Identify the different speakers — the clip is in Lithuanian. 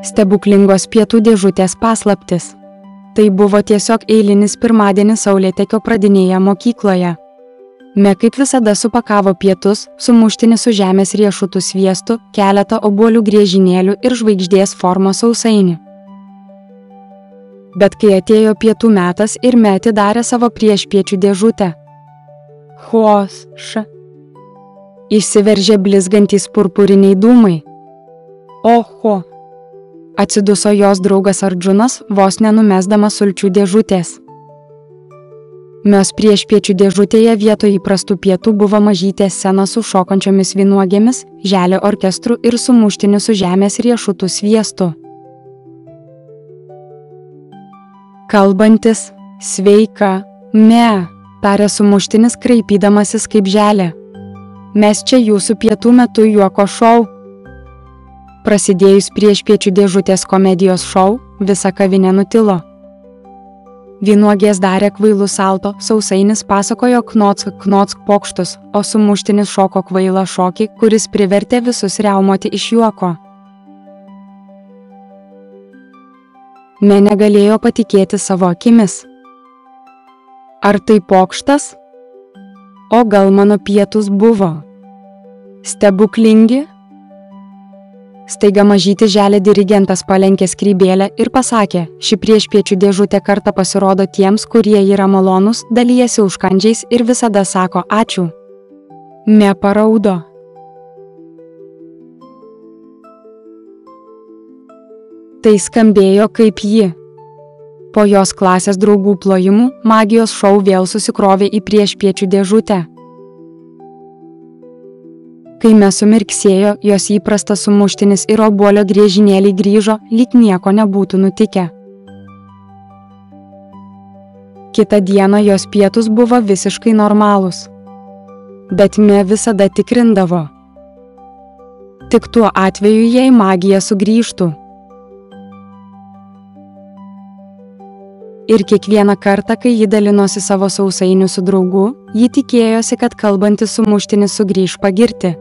Speaker 1: Stebuklingos pietų dėžutės paslaptis. Tai buvo tiesiog eilinis pirmadienis saulėtekio pradinėje mokykloje. Me kaip visada supakavo pietus, sumuštinį su žemės riešutų sviestu, keletą obuolių griežinėlių ir žvaigždės formos sausainį. Bet kai atėjo pietų metas ir Me atidarė savo priešpiečių dėžutę. Išsiveržė blizgantys purpuriniai dūmai. Oho! Atsiduso jos draugas Ardžunas, vos nenumesdamas sulčių dėžutės. Mes priešpiečių dėžutėje vietoj įprastų pietų buvo mažytė scena su šokančiomis vynuogėmis, želė orkestru ir sumuštiniu su žemės riešutų sviestu. Kalbantis, sveika, Me, tarė sumuštinis kraipydamasis kaip želė. Mes čia jūsų pietų metu juoko šou. Prasidėjus priešpiečių dėžutės komedijos šou, visa kavinė nutilo. Vynuogės darė kvailų salto, sausainis pasakojo knotsk pokštus, o sumuštinis šoko kvailą šokį, kuris privertė visus riaumoti iš juoko. Me negalėjo patikėti savo akimis. Ar tai pokštas? O gal mano pietus buvo stebuklingi? Staiga mažytis želė dirigentas palenkė skrybėlę ir pasakė, ši priešpiečių dėžutė kartą pasirodo tiems, kurie yra malonūs, dalijasi užkandžiais ir visada sako ačiū. Me paraudo. Tai skambėjo kaip ji. Po jos klasės draugų plojimų, magijos šou vėl susikrovė į priešpiečių dėžutę. Kai Me sumirksėjo, jos įprastas sumuštinis ir obuolio griežinėliai grįžo, lyg nieko nebūtų nutikę. Kitą dieną jos pietus buvo visiškai normalūs. Bet Me visada tikrindavo. Tik tuo atveju, jei magija sugrįžtų. Ir kiekvieną kartą, kai ji dalinosi savo sausainiu su draugu, ji tikėjosi, kad kalbantis sumuštinis sugrįž pagirti.